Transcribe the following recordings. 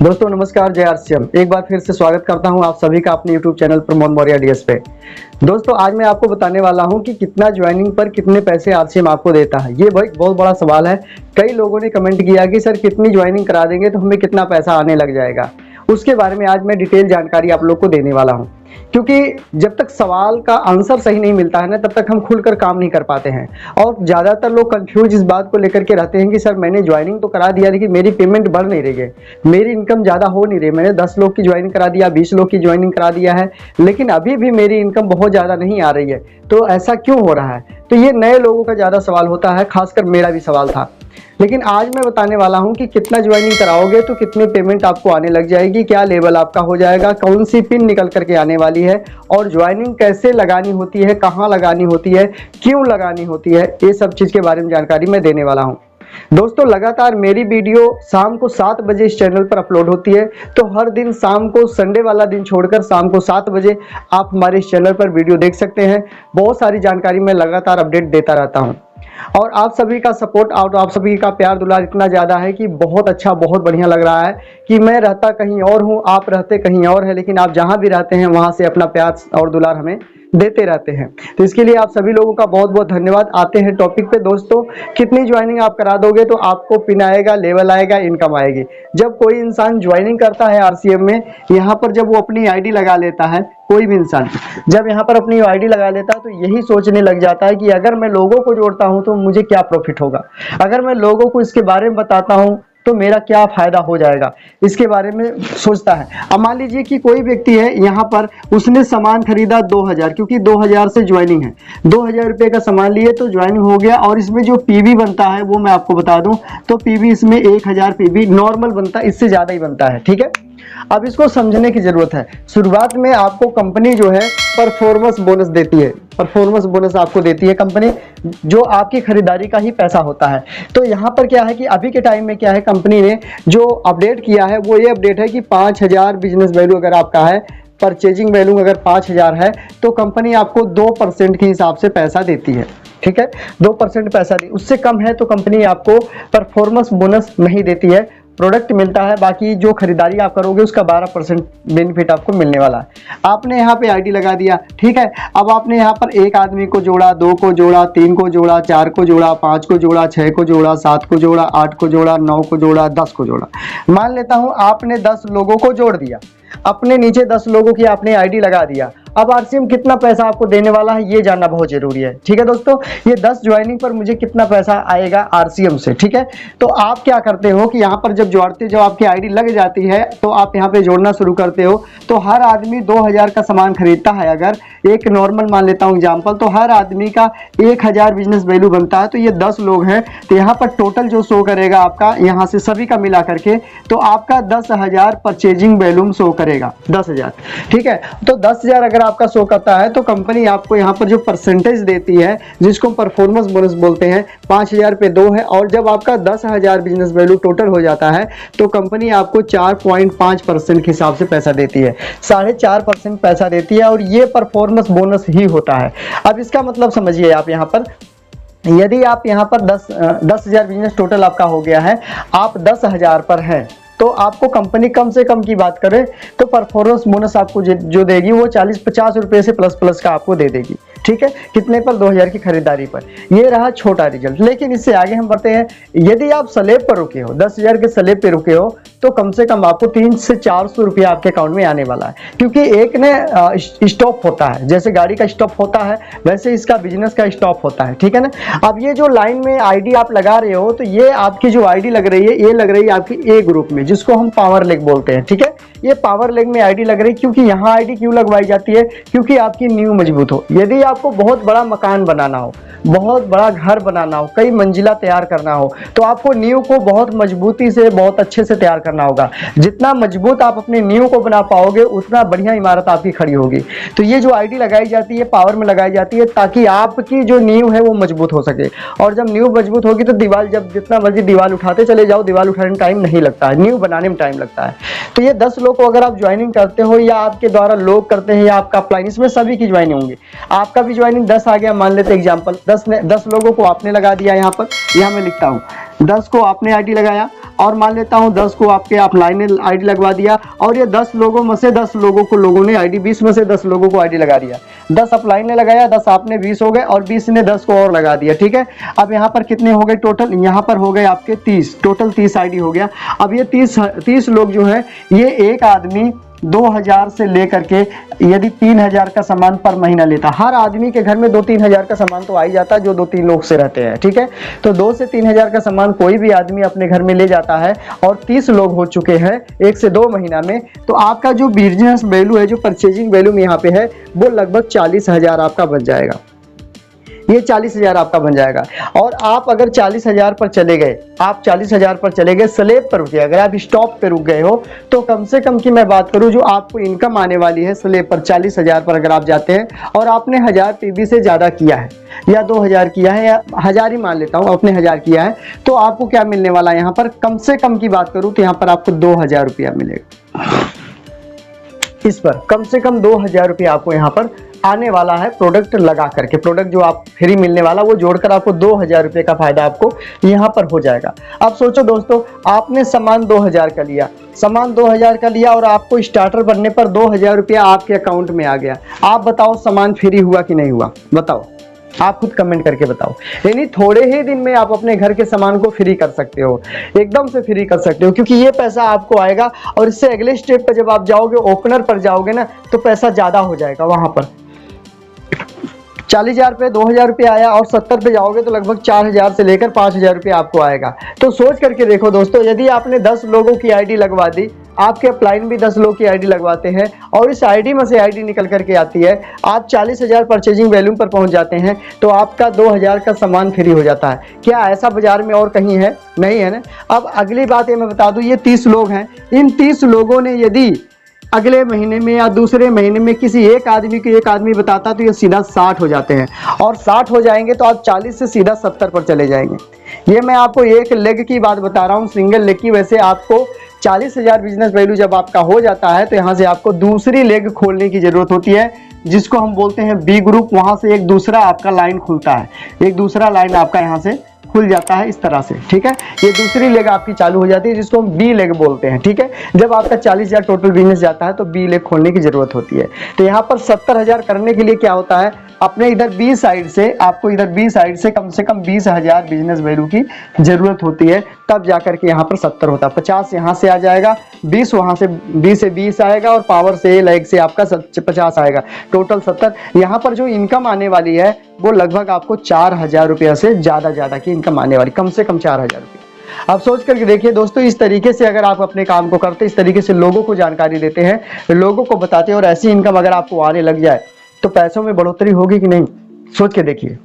दोस्तों नमस्कार, जय आरसीएम। एक बार फिर से स्वागत करता हूं आप सभी का अपने YouTube channel Pramod Maurya DS पे। दोस्तों आज मैं आपको बताने वाला हूं कि कितना ज्वाइनिंग पर कितने पैसे आरसीएम आपको देता है। ये भाई बहुत बड़ा सवाल है। कई लोगों ने कमेंट किया कि सर कितनी ज्वाइनिंग करा देंगे तो हमें कितना पैसा आने लग जाएगा। उसके बारे में आज मैं डिटेल जानकारी आप लोग को देने वाला हूँ, क्योंकि जब तक सवाल का आंसर सही नहीं मिलता है ना, तब तक हम खुलकर काम नहीं कर पाते हैं। और ज़्यादातर लोग कंफ्यूज इस बात को लेकर के रहते हैं कि सर मैंने ज्वाइनिंग तो करा दिया, लेकिन मेरी पेमेंट बढ़ नहीं रही है, मेरी इनकम ज़्यादा हो नहीं रही। मैंने 10 लोग की ज्वाइनिंग करा दिया, 20 लोग की ज्वाइनिंग करा दिया है, लेकिन अभी भी मेरी इनकम बहुत ज़्यादा नहीं आ रही है। तो ऐसा क्यों हो रहा है? तो ये नए लोगों का ज़्यादा सवाल होता है, खासकर मेरा भी सवाल था। लेकिन आज मैं बताने वाला हूं कि कितना ज्वाइनिंग कराओगे तो कितनी पेमेंट आपको आने लग जाएगी, क्या लेवल आपका हो जाएगा, कौन सी पिन निकल करके आने वाली है, और ज्वाइनिंग कैसे लगानी होती है, कहाँ लगानी होती है, क्यों लगानी होती है, ये सब चीज़ के बारे में जानकारी मैं देने वाला हूं। दोस्तों लगातार मेरी वीडियो शाम को 7 बजे इस चैनल पर अपलोड होती है, तो हर दिन शाम को, संडे वाला दिन छोड़कर शाम को 7 बजे आप हमारे इस चैनल पर वीडियो देख सकते हैं। बहुत सारी जानकारी मैं लगातार अपडेट देता रहता हूँ, और आप सभी का सपोर्ट और आप सभी का प्यार दुलार इतना ज़्यादा है कि बहुत अच्छा, बहुत बढ़िया लग रहा है कि मैं रहता कहीं और हूँ, आप रहते कहीं और है, लेकिन आप जहाँ भी रहते हैं वहाँ से अपना प्यार और दुलार हमें देते रहते हैं। तो इसके लिए आप सभी लोगों का बहुत बहुत धन्यवाद। आते हैं टॉपिक पे। दोस्तों कितनी ज्वाइनिंग आप करा दोगे तो आपको पिन आएगा, लेवल आएगा, इनकम आएगी। जब कोई इंसान ज्वाइनिंग करता है आरसीएम में, यहाँ पर जब वो अपनी आईडी लगा लेता है, कोई भी इंसान जब यहाँ पर अपनी आईडी लगा लेता है तो यही सोचने लग जाता है कि अगर मैं लोगों को जोड़ता हूँ तो मुझे क्या प्रॉफिट होगा, अगर मैं लोगों को इसके बारे में बताता हूँ तो मेरा क्या फायदा हो जाएगा, इसके बारे में सोचता है। अब मान लीजिए कि कोई व्यक्ति है, यहाँ पर उसने सामान खरीदा 2000, क्योंकि 2000 से ज्वाइनिंग है, 2000 रुपये का सामान लिए तो ज्वाइनिंग हो गया। और इसमें जो पीवी बनता है वो मैं आपको बता दूं, तो पीवी इसमें 1000 पीवी नॉर्मल बनता है, इससे ज़्यादा ही बनता है। ठीक है, अब इसको समझने की जरूरत है। शुरुआत में आपको कंपनी जो है परफॉर्मेंस बोनस देती है, परफॉर्मेंस बोनस आपको देती है कंपनी, जो आपकी खरीदारी का ही पैसा होता है। तो यहाँ पर क्या है कि अभी के टाइम में क्या है, कंपनी ने जो अपडेट किया है वो ये अपडेट है कि 5000 बिजनेस वैल्यू अगर आपका है, परचेजिंग वैल्यू अगर 5000 है, तो कंपनी आपको 2% के हिसाब से पैसा देती है। ठीक है, 2% पैसा दी, उससे कम है तो कंपनी आपको परफॉर्मेंस बोनस नहीं देती है, प्रोडक्ट मिलता है। बाकी जो खरीदारी आप करोगे उसका 12% बेनिफिट आपको मिलने वाला है। आपने यहाँ पे आईडी लगा दिया, ठीक है। अब आपने यहाँ पर एक आदमी को जोड़ा, 2 को जोड़ा, 3 को जोड़ा, 4 को जोड़ा, 5 को जोड़ा, 6 को जोड़ा, 7 को जोड़ा, 8 को जोड़ा, 9 को जोड़ा, 10 को जोड़ा। मान लेता हूँ आपने 10 लोगों को जोड़ दिया, अपने नीचे 10 लोगों की आपने आईडी लगा दिया। अब आरसीएम कितना पैसा आपको देने वाला है ये जानना बहुत जरूरी है। ठीक है दोस्तों, ये 10 ज्वाइनिंग पर मुझे कितना पैसा आएगा आरसीएम से। ठीक है, तो आप क्या करते हो कि यहाँ पर जब जोड़ते, जब आपकी आईडी लग जाती है तो आप यहाँ पे जोड़ना शुरू करते हो। तो हर आदमी 2000 का सामान खरीदता है, अगर एक नॉर्मल मान लेता हूँ एग्जाम्पल, तो हर आदमी का 1000 बिजनेस वैल्यू बनता है। तो ये 10 लोग हैं, तो यहाँ पर टोटल जो शो करेगा आपका, यहाँ से सभी का मिला करके, तो आपका 10,000 परचेजिंग वैल्यूम शो करेगा, 10,000। ठीक है, तो 10,000 अगर आपका शो करता है तो कंपनी आपको यहाँ पर जो परसेंटेज देती है, जिसको परफॉर्मेंस बोनस बोलते हैं, 5000 पे 2 है। और जब आपका 10,000 बिजनेस वैल्यू टोटल हो जाता है तो कंपनी आपको 4.5% के हिसाब से पैसा देती है, 4.5% पैसा देती है, और ये परफॉर्मेंस बोनस ही होता है। अब इसका मतलब समझिए आप, यहाँ पर यदि आप यहाँ पर 10,000 बिजनेस टोटल आपका हो गया है, आप 10,000 पर हैं, तो आपको कंपनी कम से कम की बात करे तो परफॉर्मेंस बोनस आपको जो देगी वो 40-50 रुपये से प्लस का आपको दे देगी। ठीक है, कितने पर? 2000 की खरीदारी पर। ये रहा छोटा रिजल्ट। लेकिन इससे आगे हम बढ़ते हैं। यदि आप स्लैब पर रुके हो, 10,000 के स्लैब पे रुके हो, तो कम से कम आपको 300 से 400 रुपया आपके अकाउंट में आने वाला है, क्योंकि एक ने स्टॉप होता है, जैसे गाड़ी का स्टॉप होता है वैसे इसका बिजनेस का स्टॉप होता है। ठीक है ना। अब ये जो लाइन में आईडी आप लगा रहे हो, तो ये आपकी जो आईडी लग रही है, ये लग रही है आपकी ए ग्रुप में, जिसको हम पावर लेग बोलते हैं। ठीक है, ये पावर लेग में आईडी लग रही है। क्योंकि यहाँ आईडी क्यों लगवाई जाती है? क्योंकि आपकी नींव मजबूत हो। यदि आपको बहुत बड़ा मकान बनाना हो, बहुत बड़ा घर बनाना हो, कई मंजिला तैयार करना हो, तो आपको नींव को बहुत मजबूती से, बहुत अच्छे से तैयार करना होगा। जितना मजबूत आप अपनी नींव को बना पाओगे, उतना बढ़िया इमारत आपकी खड़ी होगी। तो ये जो आईडी लगाई जाती है, पावर में लगाई जाती है, ताकि आपकी जो नींव है वो मजबूत हो सके। और जब नींव मजबूत होगी तो दीवार, जब जितना मर्जी दीवार उठाते चले जाओ, दीवार उठाने में टाइम नहीं लगता है, नींव बनाने में टाइम लगता है। तो ये 10 लोग को अगर आप ज्वाइनिंग करते हो, या आपके द्वारा लोग करते हैं, या आपका अपलाइन, इसमें सभी की ज्वाइनिंग होंगी। आपका भी ज्वाइनिंग 10 आ गया, मान लेते एग्जाम्पल, 10 लोगों को आपने लगा दिया। यहाँ पर, यहाँ मैं लिखता हूँ, 10 को आपने आईडी लगाया, और मान लेता हूँ 10 को आपके ऑफलाइन ने आईडी लगवा दिया, और ये 10 लोगों में से 10 लोगों को लोगों ने आईडी, 20 में से 10 लोगों को आईडी लगा दिया। 10 ऑफलाइन ने लगाया, 10 आपने, 20 हो गए, और 20 ने 10 को और लगा दिया। ठीक है, अब यहाँ पर कितने हो गए टोटल? यहाँ पर हो गए आपके 30, टोटल 30 आईडी हो गया। अब ये 30 लोग जो है, ये एक आदमी 2000 से लेकर के यदि 3000 का सामान पर महीना लेता, हर आदमी के घर में 2-3 हजार का सामान तो आ ही जाता है जो 2-3 लोग से रहते हैं। ठीक है, तो 2 से 3 हजार का सामान कोई भी आदमी अपने घर में ले जाता है, और 30 लोग हो चुके हैं 1 से 2 महीना में, तो आपका जो बिजनेस वैल्यू है, जो परचेजिंग वैल्यू में यहाँ पे है, वो लगभग 40,000 आपका बन जाएगा। ये 40,000 आपका बन जाएगा। और आप अगर 40,000 पर चले गए, आप 40,000 पर चले गए, स्लैब पर रुके, अगर आप स्टॉप पे रुक गए हो, तो कम से कम की मैं बात करूं, जो आपको इनकम आने वाली है स्लैब पर 40,000 पर अगर आप जाते हैं, और आपने 1000 पीबी से ज्यादा किया है, या 2000 किया है, या 1000 ही मान लेता हूं, आपने 1000 किया है, तो आपको क्या मिलने वाला है यहाँ पर? कम से कम की बात करूं तो यहाँ पर आपको 2000 रुपया मिलेगा। इस पर कम से कम 2000 रुपया आपको यहाँ पर आने वाला है, प्रोडक्ट लगा करके। प्रोडक्ट जो आप फ्री मिलने वाला, वो जोड़कर आपको 2000 रुपये का फायदा आपको यहाँ पर हो जाएगा। अब सोचो दोस्तों, आपने सामान 2000 का लिया, सामान 2000 का लिया, और आपको स्टार्टर बनने पर 2000 रुपया आपके अकाउंट में आ गया। आप बताओ सामान फ्री हुआ कि नहीं हुआ? बताओ, आप खुद कमेंट करके बताओ। यानी थोड़े ही दिन में आप अपने घर के सामान को फ्री कर सकते हो, एकदम से फ्री कर सकते हो, क्योंकि ये पैसा आपको आएगा, और इससे अगले स्टेप पर जब आप जाओगे, ओपनर पर जाओगे ना, तो पैसा ज्यादा हो जाएगा। वहां पर 40,000 पे 2000 रुपये आया, और 70 पे जाओगे तो लगभग 4000 से लेकर 5000 रुपये आपको आएगा। तो सोच करके देखो दोस्तों, यदि आपने 10 लोगों की आईडी लगवा दी, आपके अपलाइन भी 10 लोग की आईडी लगवाते हैं, और इस आईडी में से आईडी निकल करके आती है, आप 40,000 परचेजिंग वैल्यूम पर पहुंच जाते हैं, तो आपका 2000 का सामान फ्री हो जाता है। क्या ऐसा बाजार में और कहीं है? नहीं है ना। अब अगली बात ये मैं बता दूं, ये 30 लोग हैं, इन 30 लोगों ने यदि अगले महीने में या दूसरे महीने में किसी एक आदमी को एक आदमी बताता, तो ये सीधा 60 हो जाते हैं, और 60 हो जाएंगे तो आप 40 से सीधा 70 पर चले जाएंगे। ये मैं आपको एक लेग की बात बता रहा हूँ, सिंगल लेग की। वैसे आपको 40,000 बिजनेस वैल्यू जब आपका हो जाता है, तो यहाँ से आपको दूसरी लेग खोलने की जरूरत होती है, जिसको हम बोलते हैं बी ग्रुप। वहां से एक दूसरा आपका लाइन खुलता है, एक दूसरा लाइन आपका यहाँ से खुल जाता है इस तरह से। ठीक है, ये दूसरी लेग आपकी चालू हो जाती है, जिसको हम बी लेग बोलते हैं। ठीक है, जब आपका 40,000 टोटल बिजनेस जाता है, तो बी लेग खोलने की जरूरत होती है। तो यहाँ पर 70,000 करने के लिए क्या होता है, अपने इधर बी साइड से, आपको इधर बी साइड से कम 20,000 बिजनेस वैल्यू की जरूरत होती है, तब जाकर के यहाँ पर 70 होता है। 50 यहाँ से आ जाएगा, 20 वहां से, 20 से 20 आएगा, और पावर से लेग से आपका 50 आएगा, टोटल 70। यहाँ पर जो इनकम आने वाली है, वो लगभग आपको 4000 रुपया से ज्यादा की इनकम आने वाली, कम से कम 4000 रुपया। अब सोच करके देखिए दोस्तों, इस तरीके से अगर आप अपने काम को करते, इस तरीके से लोगों को जानकारी देते हैं, लोगों को बताते हैं, और ऐसी इनकम अगर आपको आने लग जाए, तो पैसों में बढ़ोतरी होगी कि नहीं? सोच के देखिए।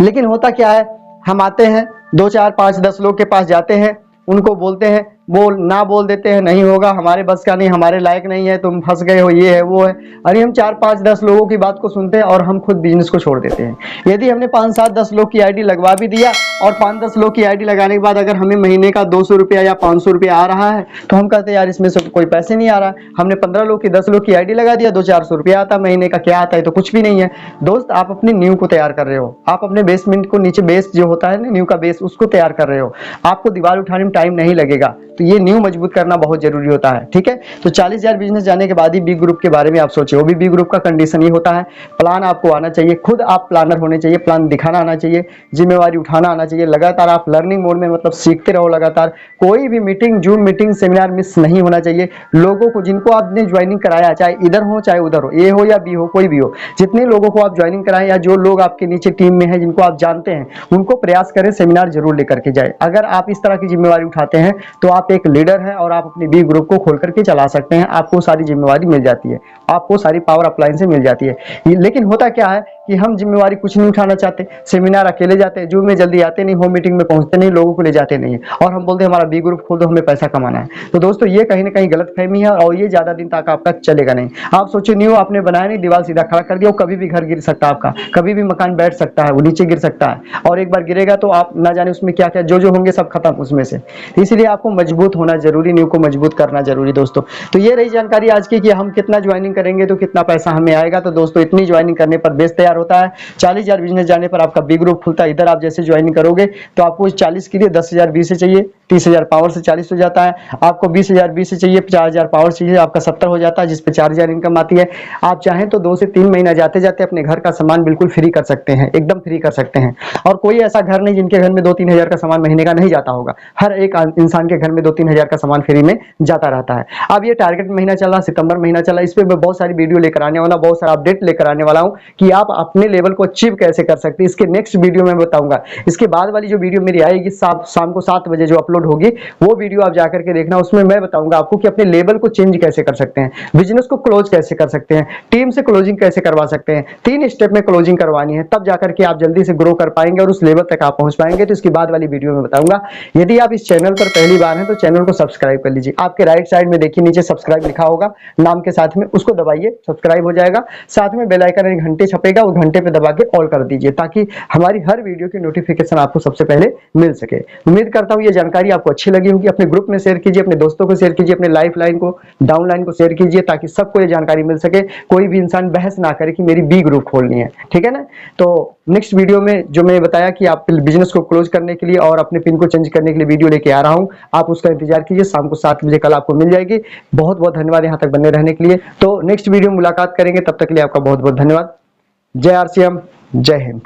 लेकिन होता क्या है, हम आते हैं 2, 4, 5, 10 लोग के पास जाते हैं, उनको बोलते हैं, बोल देते हैं, नहीं होगा, हमारे बस का नहीं, हमारे लायक नहीं है, तुम फंस गए हो, ये है वो है। अरे हम 4, 5, 10 लोगों की बात को सुनते हैं, और हम खुद बिजनेस को छोड़ देते हैं। यदि हमने 5, 7, 10 लोग की आईडी लगवा भी दिया, और 5, 10 लोग की आईडी लगाने के बाद अगर हमें महीने का 200 रुपया या 500 रुपया आ रहा है, तो हम कहते हैं यार इसमें से कोई पैसे नहीं आ रहा। हमने 15 लोग की 10 लोग की आईडी लगा दिया, 200-400 रुपया आता महीने का, क्या आता है? तो कुछ भी नहीं है। दोस्त, आप अपनी नींव को तैयार कर रहे हो, आप अपने बेसमेंट को, नीचे बेस जो होता है ना, नींव का बेस, उसको तैयार कर रहे हो। आपको दीवार उठाने में टाइम नहीं लगेगा, तो ये नींव मजबूत करना बहुत जरूरी होता है। ठीक है, तो 40,000 बिजनेस जाने के बाद ही बी ग्रुप के बारे में आप सोचे। वो भी बी ग्रुप का कंडीशन ये होता है, प्लान आपको आना चाहिए, खुद आप प्लानर होने चाहिए, प्लान दिखाना आना चाहिए, जिम्मेवारी उठाना आना चाहिए, लगातार आप लर्निंग मोड में, मतलब सीखते रहो लगातार। कोई भी meeting, zoom meeting, seminar miss नहीं होना चाहिए। लोगों को, जिनको आपने ज्वाइनिंग कराया, चाहे इधर हो चाहे उधर हो, ए हो या बी हो, कोई भी हो, जितने लोगों को आप ज्वाइनिंग कराएं, या जो लोग आपके नीचे टीम में हैं, जिनको आप जानते हैं, उनको प्रयास करें सेमिनार जरूर लेकर के जाए। अगर आप इस तरह की जिम्मेवारी उठाते हैं, तो आप एक लीडर हैं, और आप अपनी बी ग्रुप को खोल करके चला सकते हैं। आपको सारी जिम्मेवारी मिल जाती है, आपको सारी पावर अपलाइन से मिल जाती है। लेकिन होता क्या है कि हम जिम्मेवारी कुछ नहीं उठाना चाहते, सेमिनार अकेले जाते हैं, जूम में जल्दी आते नहीं, होम मीटिंग में पहुंचते नहीं, लोगों को ले जाते नहीं है, और हम बोलते हैं हमारा बी ग्रुप खोल दो, हमें पैसा कमाना है। तो दोस्तों, ये कहीं ना कहीं गलतफहमी है, और ये ज्यादा दिन तक आपका चलेगा नहीं। आप सोचिए, न्यू आपने बनाया नहीं, दीवार सीधा खड़ा कर दिया, कभी भी घर गिर सकता है आपका, कभी भी मकान बैठ सकता है, वो नीचे गिर सकता है, और एक बार गिरेगा तो आप ना जाने उसमें क्या क्या जो होंगे सब खत्म उसमें से। इसलिए आपको मजबूत होना जरूरी, नींव को मजबूत करना जरूरी दोस्तों। तो ये रही जानकारी आज की कि हम कितना ज्वाइनिंग करेंगे तो कितना पैसा हमें आएगा। तो दोस्तों इतनी ज्वाइनिंग करने पर बेस तैयार होता है। 40,000 बिजनेस जाने पर आपका बी ग्रुप खुलता है। इधर आप जैसे ज्वाइनिंग करोगे तो आपको 40 के लिए 10,000 बी से चाहिए, 30,000 पावर से 40 हो जाता है। आपको 20,000 बी से चाहिए, 50,000 पावर चाहिए, आपका 70 हो जाता है, जिसपे 4,000 इनकम आती है। आप चाहें तो 2 से 3 महीना जाते जाते अपने घर का सामान बिल्कुल फ्री कर सकते हैं, एकदम फ्री कर सकते हैं। और कोई ऐसा घर नहीं जिनके घर में 2-3 हजार का सामान महीने का नहीं जाता होगा। हर एक इंसान के घर में 2-3 हजार का सामान फ्री में जाता रहता है। अब ये टारगेट महीना चल रहा, सितंबर महीना चला, इस पे मैं बहुत सारी वीडियो लेकर आने वाला, बहुत सारा अपडेट लेकर आने वाला हूं कि आप अपने लेवल को अचीव कैसे कर सकते हैं। इसके नेक्स्ट वीडियो में बताऊंगा। इसके बाद वाली जो वीडियो मेरी आएगी शाम को 7 बजे जो अपलोड होगी, वो वीडियो आप जाकर के देखना। उसमें मैं बताऊंगा आपको कि अपने लेवल को चेंज कैसे कर सकते हैं, बिजनेस को क्लोज कैसे कर सकते हैं, टीम से क्लोजिंग कैसे करवा सकते हैं। 3 स्टेप में क्लोजिंग करवानी है, तब जाकर के आप जल्दी से ग्रो कर पाएंगे और उस लेवल तक आप पहुंच पाएंगे। तो इसके बाद वाली वीडियो में बताऊंगा। यदि आप इस चैनल पर पहली बार हैं तो चैनल को सब्सक्राइब कर लीजिए। आपके राइट साइड में देखिए नीचे सब्सक्राइब लिखा होगा नाम के साथ में, उसको दबाइए, सब्सक्राइब हो जाएगा। साथ में बेल आइकन घंटे छपेगा, वो घंटे पे दबा के ऑल कर दीजिए ताकि हमारी हर वीडियो की नोटिफिकेशन आपको सबसे पहले मिल सके। उम्मीद करता हूं ये जानकारी आपको अच्छी लगी होगी। अपने ग्रुप में शेयर कीजिए, अपने दोस्तों को शेयर कीजिए, अपने लाइफ लाइन को, डाउन लाइन को शेयर कीजिए ताकि सबको ये जानकारी मिल सके। कोई भी इंसान बहस ना करे कि मेरी बी ग्रुप खोलनी है, ठीक है ना। तो नेक्स्ट वीडियो में जो मैं बताया कि आप बिजनेस को क्लोज करने के लिए और अपने पिन को चेंज करने के लिए वीडियो लेके आ रहा हूं, आप उसका इंतजार कीजिए। शाम को 7 बजे कल आपको मिल जाएगी। बहुत बहुत धन्यवाद यहाँ तक बने रहने के लिए। तो नेक्स्ट वीडियो में मुलाकात करेंगे, तब तक के लिए आपका बहुत बहुत धन्यवाद। जय आरसीएम, जय हिंद।